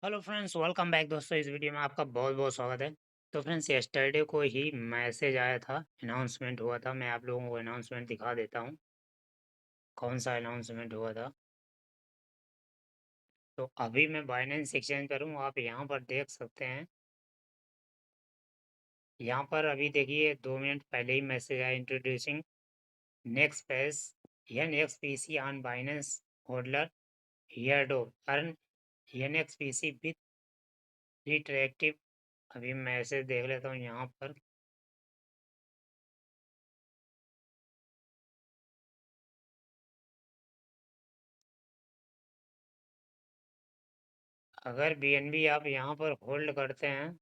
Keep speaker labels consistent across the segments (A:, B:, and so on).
A: Hello friends, welcome back दोस्तों। इस video में आपका बहुत बहुत स्वागत है। तो फ्रेंड्स, यस्टरडे को ही मैसेज आया था, अनाउंसमेंट हुआ था। मैं आप लोगों को अनाउंसमेंट दिखा देता हूँ, कौन सा अनाउंसमेंट हुआ था। तो अभी मैं बाइनेंस एक्सचेंज करूँ, आप यहाँ पर देख सकते हैं। यहाँ पर अभी देखिए 2 मिनट पहले ही मैसेज आया, introducing next page NXPC on Binance holder here do earn NXPC with retroactive. अभी मैसेज देख लेता हूँ यहाँ पर। अगर BNB आप यहाँ पर होल्ड करते हैं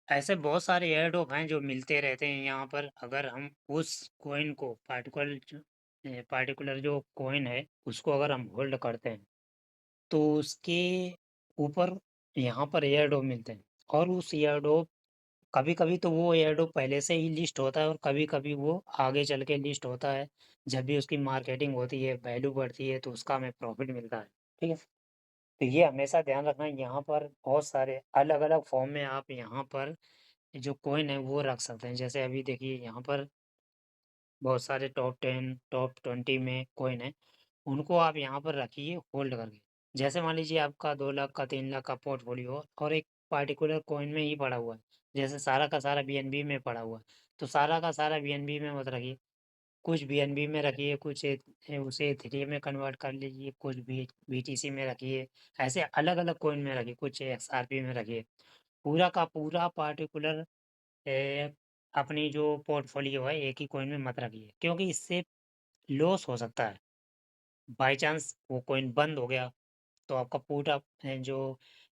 A: ऐसे बहुत सारे एयर ड्रॉप हैं जो मिलते रहते हैं यहाँ पर। अगर हम उस कॉइन को पार्टिकुलर जो कॉइन है उसको अगर हम होल्ड करते हैं तो उसके ऊपर यहाँ पर एयर ड्रॉप मिलते हैं। और उस एयर ड्रॉप कभी कभी तो वो एयर ड्रॉप पहले से ही लिस्ट होता है और कभी कभी वो आगे चल के लिस्ट होता है। जब भी उसकी मार्केटिंग होती है, वैल्यू बढ़ती है, तो उसका हमें प्रॉफिट मिलता है। ठीक है, तो ये हमेशा ध्यान रखना। यहाँ पर बहुत सारे अलग अलग फॉर्म में आप यहाँ पर जो कॉइन है वो रख सकते हैं। जैसे अभी देखिए यहाँ पर बहुत सारे टॉप 10 टॉप 20 में कॉइन है, उनको आप यहाँ पर रखिए होल्ड करके। जैसे मान लीजिए आपका 2 लाख का 3 लाख का पोर्टफोलियो और एक पार्टिकुलर कॉइन में ही पड़ा हुआ है, जैसे सारा का सारा BNB में पड़ा हुआ है, तो सारा का सारा BNB में मत रखिए। कुछ BNB में रखिए, कुछ उसे इथेरियम में कन्वर्ट कर लीजिए, कुछ भी BTC में रखिए। ऐसे अलग अलग कॉइन में रखिए, कुछ XRP में रखिए। पूरा का पूरा पार्टिकुलर ए, अपनी जो पोर्टफोलियो है एक ही कॉइन में मत रखिए, क्योंकि इससे लॉस हो सकता है। बाय चांस वो कॉइन बंद हो गया तो आपका पूरा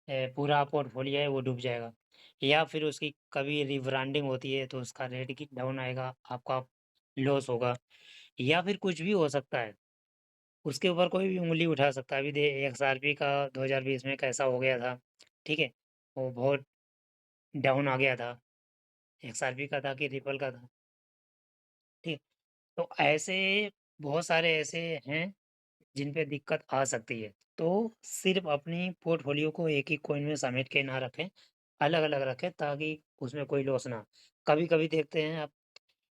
A: पूरा पोर्टफोलियो है वो डूब जाएगा। या फिर उसकी कभी रिब्रांडिंग होती है तो उसका रेट की डाउन आएगा, आपका लॉस होगा। या फिर कुछ भी हो सकता है, उसके ऊपर कोई भी उंगली उठा सकता है। अभी दे XRP का 2020 में कैसा हो गया था। ठीक है, वो बहुत डाउन आ गया था। XRP का था कि रिपल का था। ठीक, तो ऐसे बहुत सारे ऐसे हैं जिन पे दिक्कत आ सकती है। तो सिर्फ़ अपनी पोर्टफ़ोलियो को एक ही कॉइन में समेट के ना रखें, अलग-अलग रखें ताकि उसमें कोई लॉस ना हो। कभी-कभी देखते हैं आप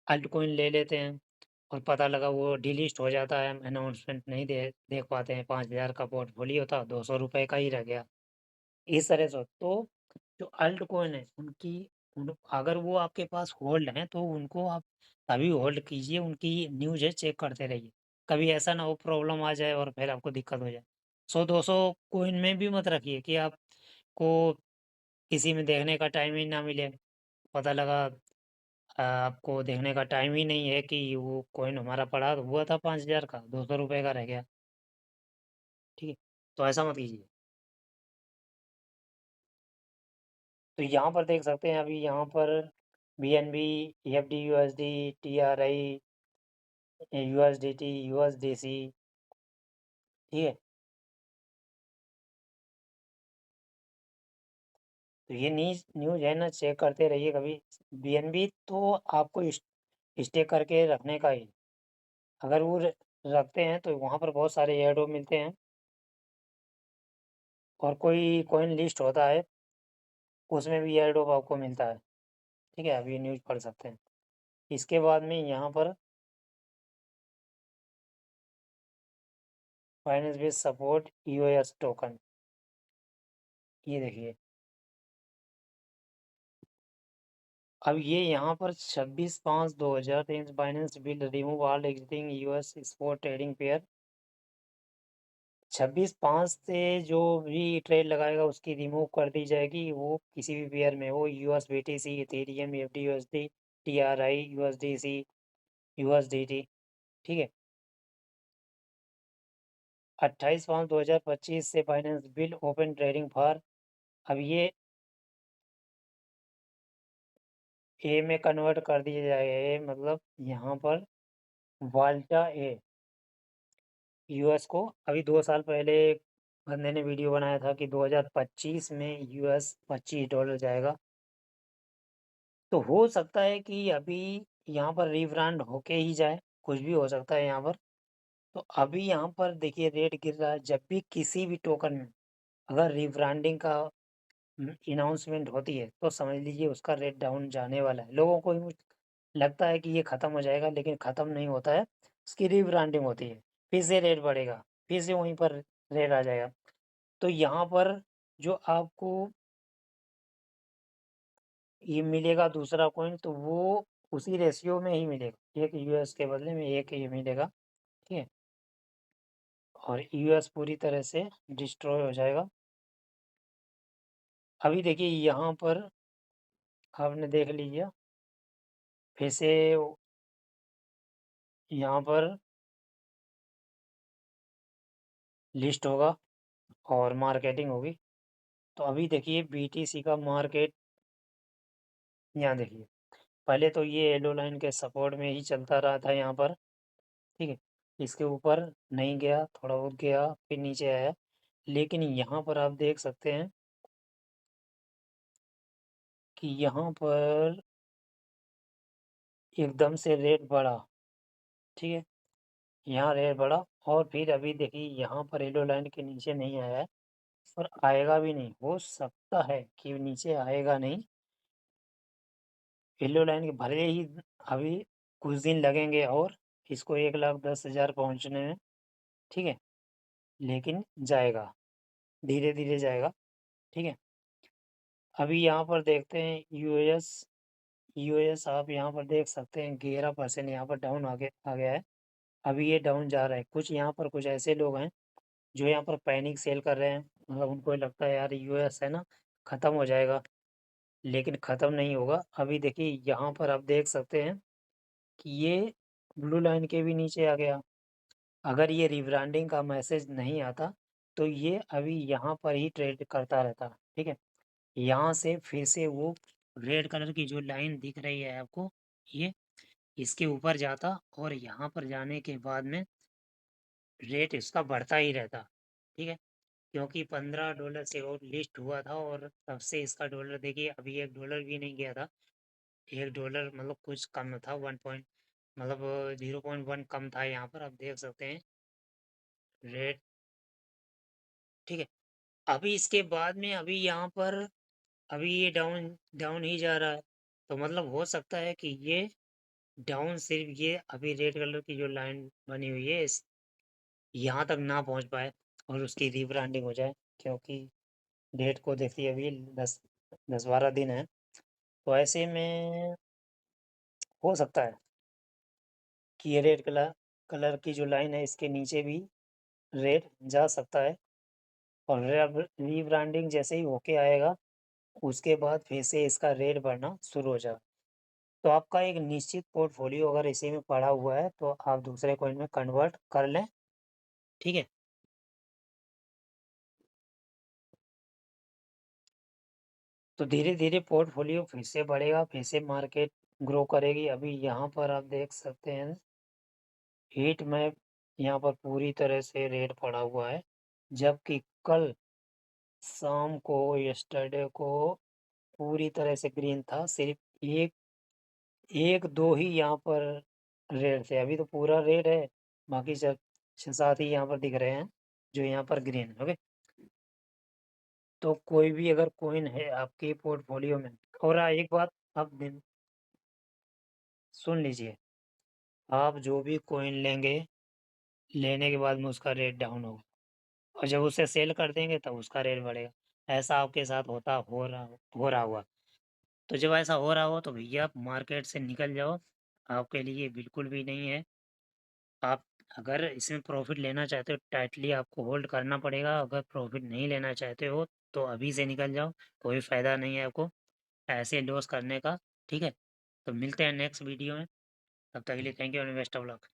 A: अल्ट कॉइन ले लेते हैं और पता लगा वो डिलिस्ट हो जाता है, अनाउंसमेंट नहीं देख पाते हैं। 5,000 का पोर्टफ़ोलियो था, ₹200 का ही रह गया। इस तरह से तो जो अल्ट कॉइन है उनकी उन अगर वो आपके पास होल्ड हैं तो उनको आप तभी होल्ड कीजिए, उनकी न्यूज़ है चेक करते रहिए। कभी ऐसा ना हो प्रॉब्लम आ जाए और फिर आपको दिक्कत हो जाए। 100-200 कॉइन में भी मत रखिए कि आपको किसी में देखने का टाइम ही ना मिले। पता लगा आपको देखने का टाइम ही नहीं है कि वो कॉइन हमारा पड़ा हुआ था 5,000 का, ₹200 का रह गया। ठीक है? तो ऐसा मत कीजिए। तो यहाँ पर देख सकते हैं अभी यहाँ पर BNB, FDUSD, TRI, USDT, USDC। ठीक है, तो ये न्यूज़ न्यूज़ है ना, चेक करते रहिए कभी। BNB तो आपको स्टे करके रखने का ही। अगर वो रखते हैं तो वहाँ पर बहुत सारे एयरड्रॉप मिलते हैं और कोई कॉइन लिस्ट होता है उसमें भी एयरड्रॉप आपको मिलता है। ठीक है, अभी न्यूज़ पढ़ सकते हैं। इसके बाद में यहाँ पर finance base support EOS token, ये देखिए। अब ये यहाँ पर 26/5/2023 Binance will remove all existing US spot trading pair. 26/5 से जो भी ट्रेड लगाएगा उसकी रिमूव कर दी जाएगी। वो किसी भी पेयर में हो, USBTC, Ethereum, FDUSD, TRI, USDC, USDT। ठीक है, 28/5/2025 से Binance will open trading for. अब ये ए में कन्वर्ट कर दिया जाएगा। ए मतलब यहाँ पर वाल्टा ए US को। अभी 2 साल पहले एक बंदे ने वीडियो बनाया था कि 2025 में US $25 जाएगा। तो हो सकता है कि अभी यहाँ पर रीब्रांड होके ही जाए, कुछ भी हो सकता है यहाँ पर। तो अभी यहाँ पर देखिए रेट गिर रहा है, जब भी किसी भी टोकन में अगर रीब्रांडिंग का अनाउंसमेंट होती है, तो समझ लीजिए उसका रेट डाउन जाने वाला है। लोगों को यूँ लगता है कि ये ख़त्म हो जाएगा, लेकिन ख़त्म नहीं होता है, उसकी रीब्रांडिंग होती है, फिर से रेट बढ़ेगा, फिर से वहीं पर रेट आ जाएगा। तो यहाँ पर जो आपको ये मिलेगा दूसरा कॉइन, तो वो उसी रेशियो में ही मिलेगा, एक यूएस के बदले में एक ये मिलेगा, ठीक है? और यूएस पूरी तरह से डिस्ट्रॉय हो जाएगा। अभी देखिए यहाँ पर आपने देख लीजिए, फिर से यहाँ पर लिस्ट होगा और मार्केटिंग होगी। तो अभी देखिए बीटीसी का मार्केट, यहाँ देखिए, पहले तो ये येलो लाइन के सपोर्ट में ही चलता रहा था यहाँ पर, ठीक है? इसके ऊपर नहीं गया, थोड़ा बहुत गया, फिर नीचे आया। लेकिन यहाँ पर आप देख सकते हैं कि यहाँ पर एकदम से रेट बढ़ा, ठीक है? यहाँ रेट बढ़ा और फिर अभी देखिए यहाँ पर येलो लाइन के नीचे नहीं आया है और आएगा भी नहीं। हो सकता है कि नीचे आएगा नहीं, येलो लाइन के भले ही अभी कुछ दिन लगेंगे और इसको 1,10,000 पहुँचने में, ठीक है? लेकिन जाएगा, धीरे-धीरे जाएगा, ठीक है? अभी यहाँ पर देखते हैं यूएस, आप यहाँ पर देख सकते हैं 11% यहाँ पर डाउन आ गया है। अभी ये डाउन जा रहा है। कुछ यहाँ पर कुछ ऐसे लोग हैं जो यहाँ पर पैनिक सेल कर रहे हैं, मतलब उनको लगता है यार यूएस है ना, ख़त्म हो जाएगा, लेकिन ख़त्म नहीं होगा। अभी देखिए यहाँ पर आप देख सकते हैं कि ये ब्लू लाइन के भी नीचे आ गया। अगर ये रिब्रांडिंग का मैसेज नहीं आता, तो ये अभी यहाँ पर ही ट्रेड करता रहता, ठीक है? यहाँ से फिर से वो रेड कलर की जो लाइन दिख रही है आपको, ये इसके ऊपर जाता और यहाँ पर जाने के बाद में रेट इसका बढ़ता ही रहता, ठीक है? क्योंकि $15 से और लिस्ट हुआ था और तब से इसका डॉलर देखिए अभी $1 भी नहीं गया था। $1 मतलब कुछ कम था, 1 पॉइंट मतलब 0.1 कम था यहाँ पर, आप देख सकते हैं रेट, ठीक है? अभी इसके बाद में अभी यहाँ पर अभी ये डाउन डाउन ही जा रहा है, तो मतलब हो सकता है कि ये डाउन सिर्फ ये अभी रेड कलर की जो लाइन बनी हुई है इस यहाँ तक ना पहुँच पाए और उसकी रीब्रांडिंग हो जाए, क्योंकि डेट को देखिए अभी 10-12 दिन है। तो ऐसे में हो सकता है कि ये रेड कलर की जो लाइन है इसके नीचे भी रेट जा सकता है और रीब्रांडिंग जैसे ही होके आएगा, उसके बाद फिर से इसका रेट बढ़ना शुरू हो जाएगा। तो आपका एक निश्चित पोर्टफोलियो अगर इसी में पड़ा हुआ है, तो आप दूसरे कॉइन में कन्वर्ट कर लें, ठीक है? तो धीरे-धीरे पोर्टफोलियो फिर से बढ़ेगा, फिर से मार्केट ग्रो करेगी। अभी यहाँ पर आप देख सकते हैं हीट मैप, यहाँ पर पूरी तरह से रेड पड़ा हुआ है, जबकि कल शाम को यस्टरडे को पूरी तरह से ग्रीन था। सिर्फ एक 1-2 ही यहाँ पर रेड थे, अभी तो पूरा रेड है, बाकी सब 6-7 ही यहाँ पर दिख रहे हैं, जो यहाँ पर ग्रीन है, ओके? तो कोई भी अगर कॉइन है आपके पोर्टफोलियो में, और एक बात आप सुन लीजिए, आप जो भी कॉइन लेंगे, लेने के बाद में उसका रेट डाउन होगा और जब उसे सेल कर देंगे तब उसका रेट बढ़ेगा। ऐसा आपके साथ हो रहा हुआ। तो जब ऐसा हो रहा हो तो भैया आप मार्केट से निकल जाओ, आपके लिए बिल्कुल भी नहीं है। आप अगर इसमें प्रॉफ़िट लेना चाहते हो टाइटली आपको होल्ड करना पड़ेगा, अगर प्रॉफ़िट नहीं लेना चाहते हो तो अभी से निकल जाओ, कोई फ़ायदा नहीं है आपको ऐसे लॉस करने का, ठीक है? तो मिलते हैं नेक्स्ट वीडियो में, तब तक के लिए thank you and best of luck.